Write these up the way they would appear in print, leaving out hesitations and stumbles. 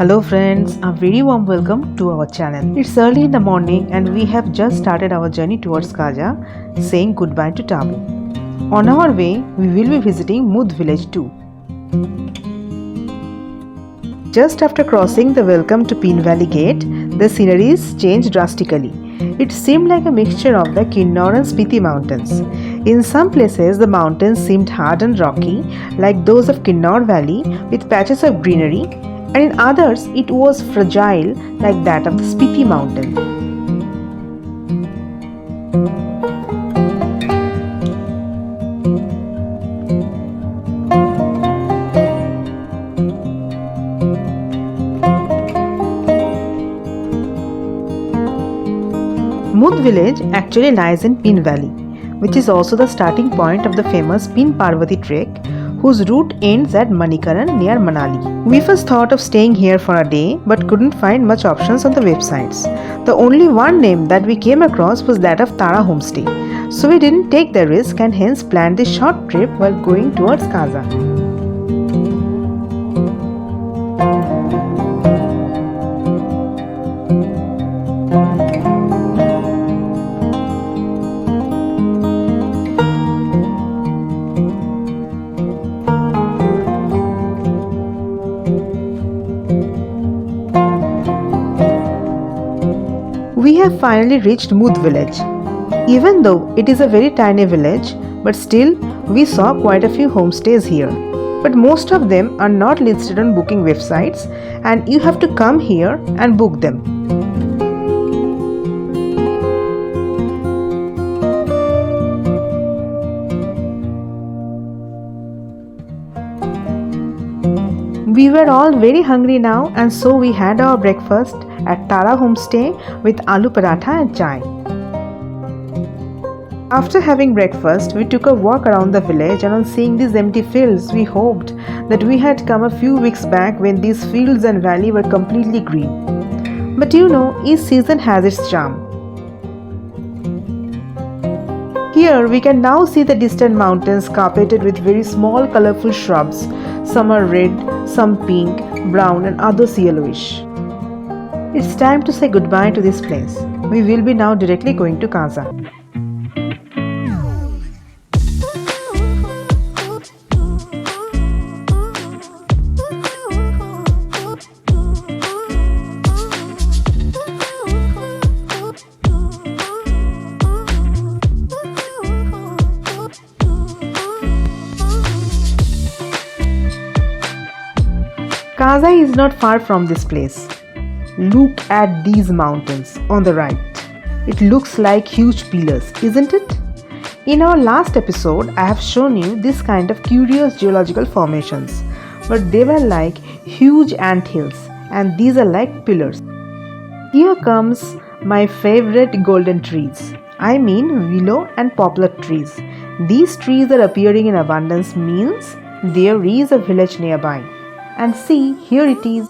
Hello friends, a very warm welcome to our channel. It's early in the morning and we have just started our journey towards Kaza, saying goodbye to Tabu. On our way, we will be visiting Mudh village too. Just after crossing the welcome to Pin Valley gate, the sceneries changed drastically. It seemed like a mixture of the Kinnaur and Spiti mountains. In some places, the mountains seemed hard and rocky, like those of Kinnaur Valley, with patches of greenery, and in others it was fragile like that of the Spiti mountain. Mudh village actually lies in Pin Valley, which is also the starting point of the famous Pin Parvati trek, whose route ends at Manikaran near Manali. We first thought of staying here for a day but couldn't find much options on the websites. The only one name that we came across was that of Tara Homestay, so we didn't take the risk and hence planned this short trip while going towards Kaza. We have finally reached Mudh village. Even though it is a very tiny village, but still we saw quite a few homestays here. But most of them are not listed on booking websites and you have to come here and book them. We were all very hungry now and so we had our breakfast at Tara Homestay with aloo paratha and chai. After having breakfast, we took a walk around the village and on seeing these empty fields, we hoped that we had come a few weeks back when these fields and valley were completely green. But you know, each season has its charm. Here we can now see the distant mountains carpeted with very small colorful shrubs. Some are red, some pink, brown and others yellowish. It's time to say goodbye to this place. We will be now directly going to Kaza. Kaza is not far from this place. Look at these mountains on the right. It looks like huge pillars, isn't it? In our last episode, I have shown you this kind of curious geological formations, but they were like huge anthills and these are like pillars. Here comes my favorite golden trees. I mean willow and poplar trees. These trees are appearing in abundance means there is a village nearby. And see, here it is.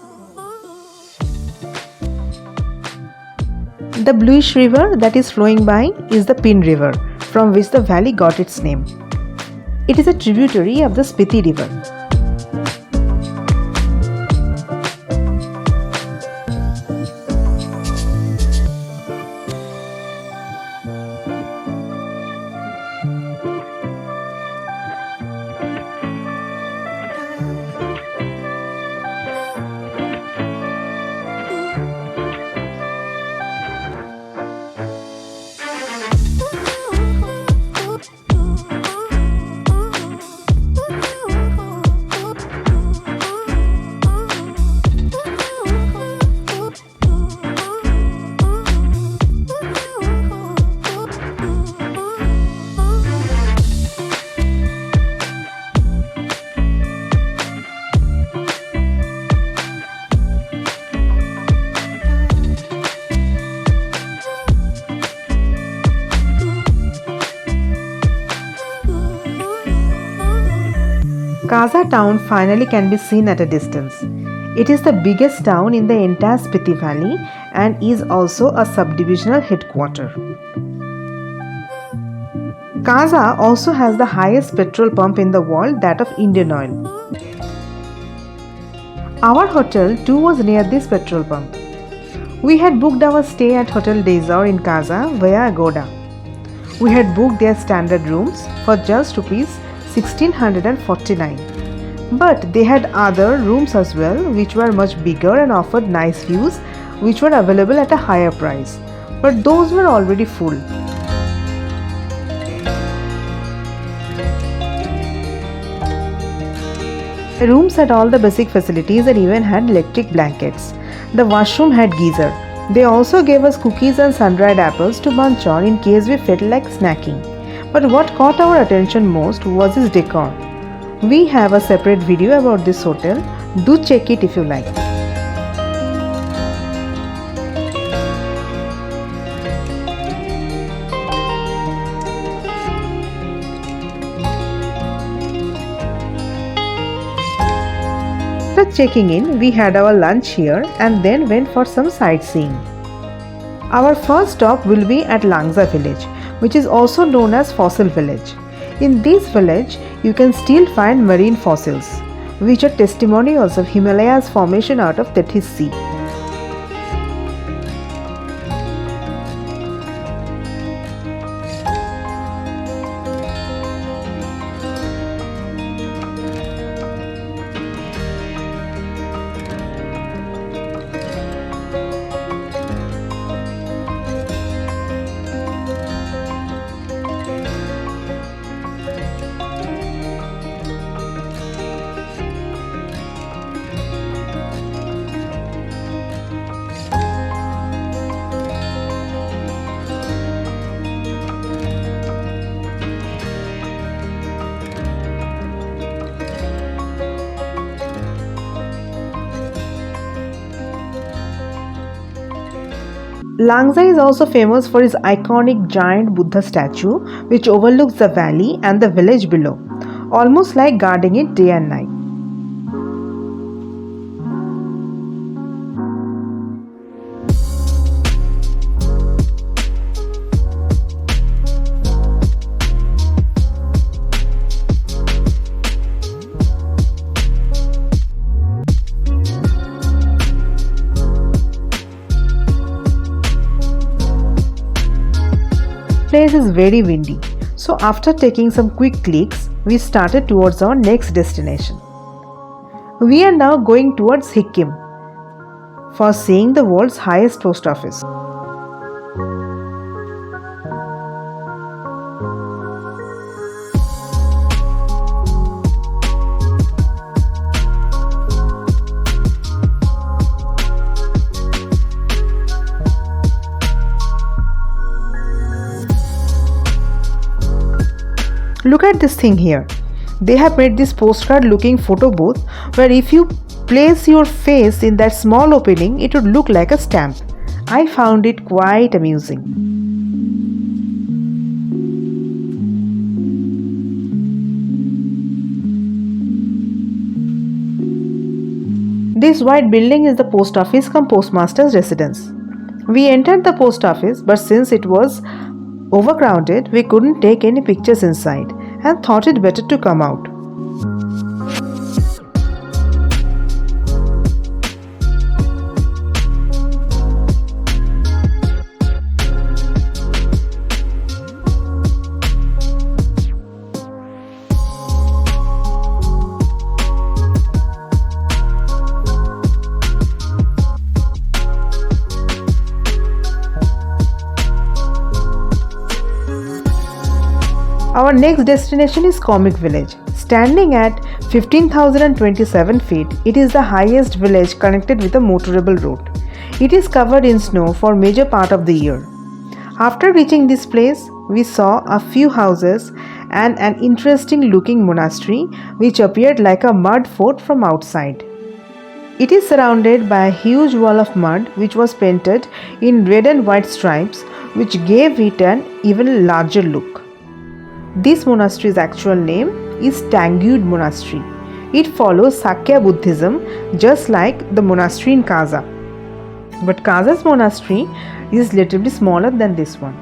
The bluish river that is flowing by is the Pin River, from which the valley got its name. It is a tributary of the Spiti River. Kaza town finally can be seen at a distance. It is the biggest town in the entire Spiti Valley and is also a subdivisional headquarter. Kaza also has the highest petrol pump in the world, that of Indian Oil. Our hotel too was near this petrol pump. We had booked our stay at Hotel Desor in Kaza via Agoda. We had booked their standard rooms for just rupees 1649. But they had other rooms as well which were much bigger and offered nice views which were available at a higher price. But those were already full. The rooms had all the basic facilities and even had electric blankets. The washroom had geyser. They also gave us cookies and sun-dried apples to munch on in case we felt like snacking. But what caught our attention most was its decor. We have a separate video about this hotel. Do check it if you like. After checking in, we had our lunch here and then went for some sightseeing. Our first stop will be at Langza village, which is also known as Fossil Village. In this village, you can still find marine fossils, which are testimonials of Himalayas formation out of Tethys Sea. Langza is also famous for its iconic giant Buddha statue which overlooks the valley and the village below, almost like guarding it day and night. Place is very windy, so after taking some quick clicks, we started towards our next destination. We are now going towards Sikkim for seeing the world's highest post office. Look at this thing here. They have made this postcard looking photo booth where if you place your face in that small opening, it would look like a stamp. I found it quite amusing. This white building is the post office cum postmaster's residence. We entered the post office, but since it was overcrowded, we couldn't take any pictures inside and thought it better to come out. Our next destination is Comic Village. Standing at 15,027 feet, it is the highest village connected with a motorable road. It is covered in snow for major part of the year. After reaching this place, we saw a few houses and an interesting looking monastery which appeared like a mud fort from outside. It is surrounded by a huge wall of mud which was painted in red and white stripes which gave it an even larger look. This monastery's actual name is Tangyud Monastery. It follows Sakya Buddhism just like the monastery in Kaza. But Kaza's monastery is relatively smaller than this one.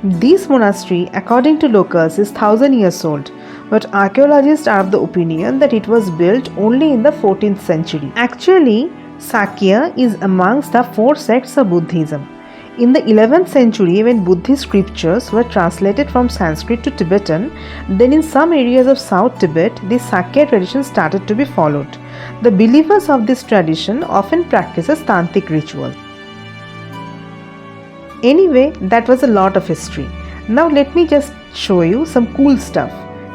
This monastery, according to locals, is 1000 years old, but archaeologists are of the opinion that it was built only in the 14th century. Actually, Sakya is amongst the four sects of Buddhism. In the 11th century, when Buddhist scriptures were translated from Sanskrit to Tibetan, then in some areas of South Tibet, the Sakya tradition started to be followed. The believers of this tradition often practices tantric rituals. Anyway, that was a lot of history. Now let me just show you some cool stuff.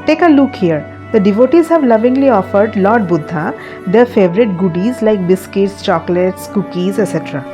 Take a look here. The devotees have lovingly offered Lord Buddha their favorite goodies like biscuits, chocolates, cookies, etc.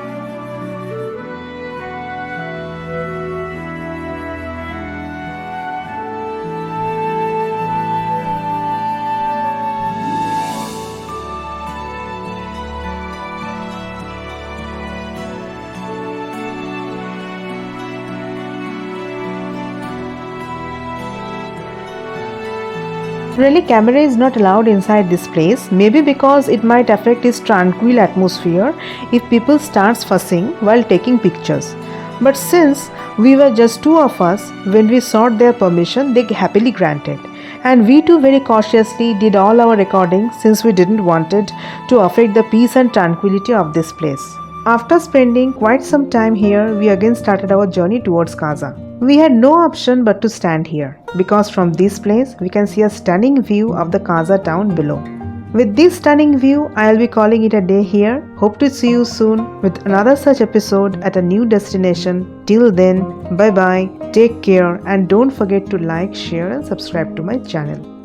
Really, camera is not allowed inside this place, maybe because it might affect its tranquil atmosphere if people starts fussing while taking pictures. But since we were just two of us, when we sought their permission, they happily granted. And we too very cautiously did all our recording since we didn't want it to affect the peace and tranquility of this place. After spending quite some time here, we again started our journey towards Kaza. We had no option but to stand here, because from this place we can see a stunning view of the Kaza town below. With this stunning view, I'll be calling it a day here. Hope to see you soon with another such episode at a new destination. Till then, bye bye, take care, and don't forget to like, share and subscribe to my channel.